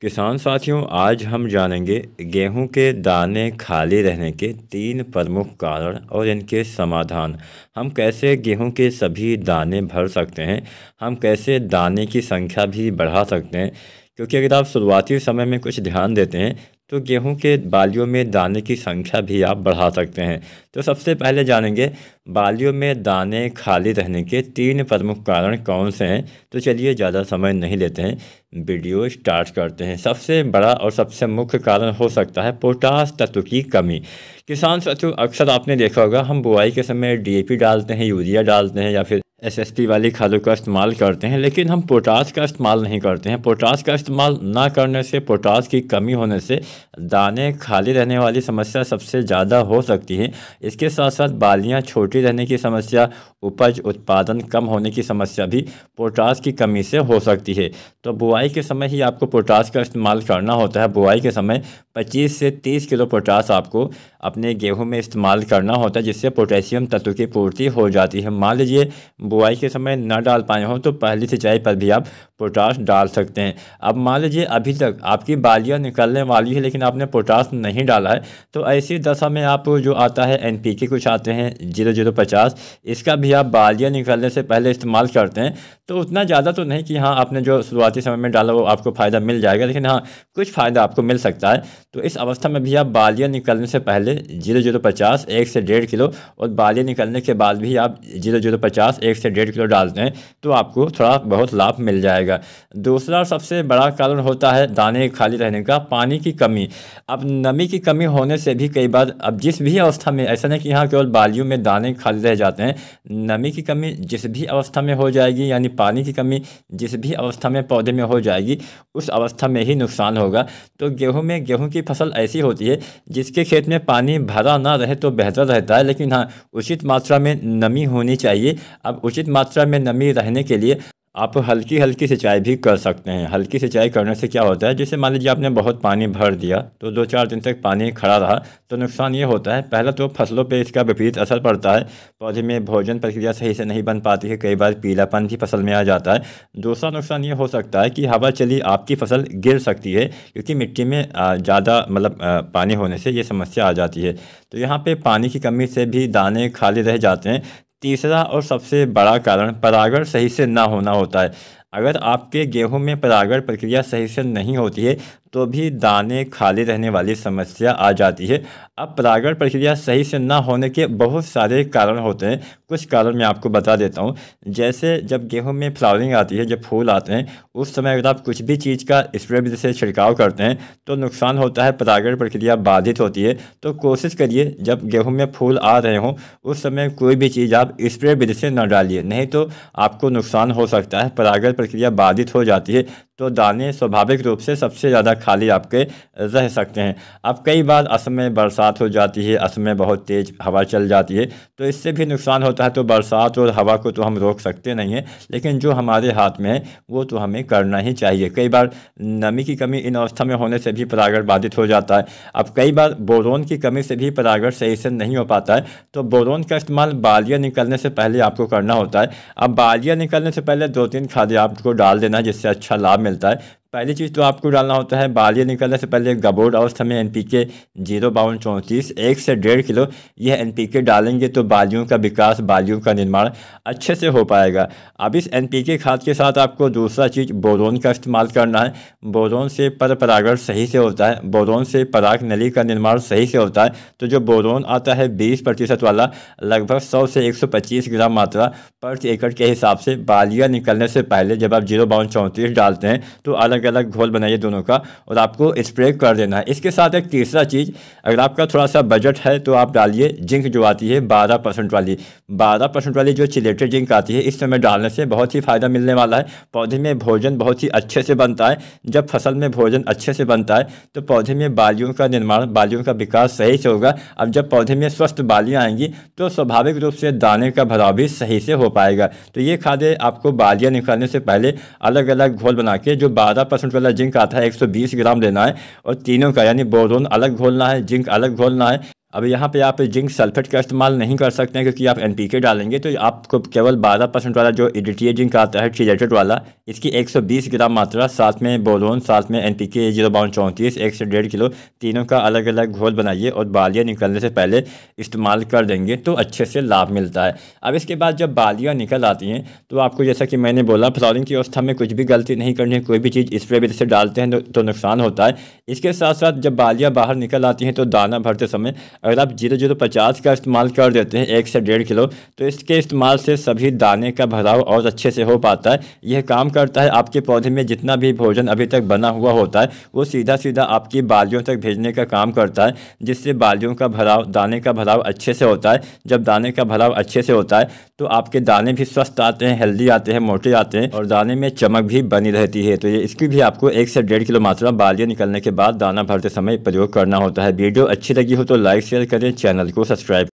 किसान साथियों, आज हम जानेंगे गेहूं के दाने खाली रहने के 3 प्रमुख कारण और इनके समाधान। हम कैसे गेहूं के सभी दाने भर सकते हैं, हम कैसे दाने की संख्या भी बढ़ा सकते हैं। क्योंकि अगर आप शुरुआती समय में कुछ ध्यान देते हैं तो गेहूं के बालियों में दाने की संख्या भी आप बढ़ा सकते हैं। तो सबसे पहले जानेंगे बालियों में दाने खाली रहने के 3 प्रमुख कारण कौन से हैं। तो चलिए ज़्यादा समय नहीं लेते हैं, वीडियो स्टार्ट करते हैं। सबसे बड़ा और सबसे मुख्य कारण हो सकता है पोटास तत्व की कमी। किसान साथियों, अक्सर आपने देखा होगा हम बुआई के समय डीएपी डालते हैं, यूरिया डालते हैं या फिर एसएसपी वाली खादों का इस्तेमाल करते हैं, लेकिन हम पोटास का इस्तेमाल नहीं करते हैं। पोटास का इस्तेमाल ना करने से, पोटास की कमी होने से दाने खाली रहने वाली समस्या सबसे ज़्यादा हो सकती है। इसके साथ साथ बालियाँ छोटी रहने की समस्या, उपज उत्पादन कम होने की समस्या भी पोटास की कमी से हो सकती है। तो बुआई के समय ही आपको पोटास का इस्तेमाल करना होता है। बुआई के समय 25 से 30 किलो पोटास आपको अपने गेहूं में इस्तेमाल करना होता है, जिससे पोटेशियम तत्व की पूर्ति हो जाती है। मान लीजिए बुआई के समय न डाल पाए हों तो पहली सिंचाई पर भी आप पोटास डाल सकते हैं। अब मान लीजिए अभी तक आपकी बालियाँ निकलने वाली है लेकिन आपने पोटास नहीं डाला है, तो ऐसी दशा में आप जो आता है एनपीके कुछ आते हैं 0050, इसका भी आप बालियाँ निकलने से पहले इस्तेमाल करते हैं। तो उतना ज़्यादा तो नहीं कि हाँ आपने जो शुरुआती समय में डाला वो आपको फ़ायदा मिल जाएगा, लेकिन हाँ कुछ फ़ायदा आपको मिल सकता है। तो इस अवस्था में भी आप बालियाँ निकलने से पहले 0050 1 से 1.5 किलो और बालियाँ निकलने के बाद भी आप 0050 1 से 1.5 किलो डालते हैं तो आपको थोड़ा बहुत लाभ मिल जाएगा। दूसरा सबसे बड़ा कारण होता है दाने खाली रहने का, पानी की कमी। अब नमी की कमी होने से भी कई बार, अब जिस भी अवस्था में, ऐसा नहीं कि यहाँ केवल बालियों में दाने खाली रह जाते हैं, नमी की कमी जिस भी अवस्था में हो जाएगी, यानी पानी की कमी जिस भी अवस्था में पौधे में हो जाएगी, उस अवस्था में ही नुकसान होगा। तो गेहूं की फसल ऐसी होती है जिसके खेत में पानी भरा ना रहे तो बेहतर रहता है, लेकिन हाँ उचित मात्रा में नमी होनी चाहिए। अब उचित मात्रा में नमी रहने के लिए आप हल्की हल्की सिंचाई भी कर सकते हैं। हल्की सिंचाई करने से क्या होता है, जैसे मान लीजिए आपने बहुत पानी भर दिया तो 2-4 दिन तक पानी खड़ा रहा तो नुकसान ये होता है, पहला तो फसलों पे इसका विपरीत असर पड़ता है। पौधे में भोजन प्रक्रिया सही से नहीं बन पाती है, कई बार पीलापन भी फसल में आ जाता है। दूसरा नुकसान ये हो सकता है कि हवा चली आपकी फसल गिर सकती है, क्योंकि मिट्टी में ज़्यादा पानी होने से ये समस्या आ जाती है। तो यहाँ पे पानी की कमी से भी दाने खाली रह जाते हैं। तीसरा और सबसे बड़ा कारण परागण सही से ना होना होता है। अगर आपके गेहूं में परागण प्रक्रिया सही से नहीं होती है तो भी दाने खाली रहने वाली समस्या आ जाती है। अब परागण प्रक्रिया सही से ना होने के बहुत सारे कारण होते हैं, कुछ कारण मैं आपको बता देता हूँ। जैसे जब गेहूं में फ्लावरिंग आती है, जब फूल आते हैं, उस समय अगर आप कुछ भी चीज़ का स्प्रे विधि से छिड़काव करते हैं तो नुकसान होता है, परागण प्रक्रिया बाधित होती है। तो कोशिश करिए जब गेहूँ में फूल आ रहे हों उस समय कोई भी चीज़ आप स्प्रे विधि से न डालिए, नहीं तो आपको नुकसान हो सकता है, परागण प्रक्रिया बाधित हो जाती है। तो दाने स्वाभाविक रूप से सबसे ज़्यादा खाली आपके रह सकते हैं। अब कई बार असमय बरसात हो जाती है, असमय बहुत तेज़ हवा चल जाती है, तो इससे भी नुकसान होता है। तो बरसात और हवा को तो हम रोक सकते नहीं हैं, लेकिन जो हमारे हाथ में है वो तो हमें करना ही चाहिए। कई बार नमी की कमी इन अवस्था में होने से भी परागण बाधित हो जाता है। अब कई बार बोरोन की कमी से भी परागण सही से नहीं हो पाता है, तो बोरोन का इस्तेमाल बालियाँ निकलने से पहले आपको करना होता है। अब बालियाँ निकलने से पहले 2-3 खादें आपको डाल देना, जिससे अच्छा लाभ मिलता है। पहली चीज़ तो आपको डालना होता है बालियाँ निकलने से पहले गबोड अवस्था में एनपीके 05234 1 से 1.5 किलो। यह एनपीके डालेंगे तो बालियों का विकास, बालियों का निर्माण अच्छे से हो पाएगा। अब इस एनपीके खाद के साथ आपको दूसरा चीज़ बोरोन का इस्तेमाल करना है। बोरोन से पर परागण सही से होता है, बोरोन से पराग नली का निर्माण सही से होता है। तो जो बोरोन आता है 20% वाला, लगभग 100 से 125 ग्राम मात्रा प्रति एकड़ के हिसाब से बालियाँ निकलने से पहले जब आप 05234 डालते हैं तो अलग अलग घोल बनाइए दोनों का और आपको स्प्रे कर देना है। इसके साथ एक तीसरा चीज़, अगर आपका थोड़ा सा बजट है तो आप डालिए जिंक, जो आती है 12% वाली। 12% वाली जो चिलेटेड जिंक आती है, इस समय डालने से बहुत ही फ़ायदा मिलने वाला है। पौधे में भोजन बहुत ही अच्छे से बनता है। जब फसल में भोजन अच्छे से बनता है तो पौधे में बालियों का निर्माण, बालियों का विकास सही से होगा। अब जब पौधे में स्वस्थ बालियाँ आएंगी तो स्वाभाविक रूप से दाने का भराव भी सही से हो पाएगा। तो ये खादें आपको बालियाँ निकालने से पहले अलग अलग घोल बना के, जो 12% वाला जिंक आता है 120 ग्राम लेना है, और तीनों का यानी बोरोन अलग घोलना है, जिंक अलग घोलना है। अब यहाँ पे आप जिंक सल्फेट का इस्तेमाल नहीं कर सकते हैं, क्योंकि आप एनपीके डालेंगे तो आपको केवल 12% वाला जो EDTA जिंक आता है चिलेटेड वाला, इसकी 120 ग्राम मात्रा, साथ में बोरोन, साथ में एनपीके 0.34, 1 से 1.5 किलो, तीनों का अलग अलग घोल बनाइए और बालियाँ निकलने से पहले इस्तेमाल कर देंगे तो अच्छे से लाभ मिलता है। अब इसके बाद जब बालियाँ निकल आती हैं तो आपको, जैसा कि मैंने बोला, फ्लावरिंग की अवस्था में कुछ भी गलती नहीं करनी है। कोई भी चीज़ स्प्रे विधि से डालते हैं तो नुकसान होता है। इसके साथ साथ जब बालियाँ बाहर निकल आती हैं तो दाना भरते समय अगर आप 0050 का इस्तेमाल कर देते हैं 1 से 1.5 किलो, तो इसके इस्तेमाल से सभी दाने का भराव और अच्छे से हो पाता है। यह काम करता है, आपके पौधे में जितना भी भोजन अभी तक बना हुआ होता है वो सीधा सीधा आपकी बालियों तक भेजने का काम करता है, जिससे बालियों का भराव, दाने का भराव अच्छे से होता है। जब दाने का भराव अच्छे से होता है तो आपके दाने भी स्वस्थ आते हैं, हेल्दी आते हैं, मोटे आते हैं और दाने में चमक भी बनी रहती है। तो ये इसकी भी आपको 1 से 1.5 किलो मात्रा बालियाँ निकलने के बाद दाना भरते समय प्रयोग करना होता है। वीडियो अच्छी लगी हो तो लाइक शेयर करें, चैनल को सब्सक्राइब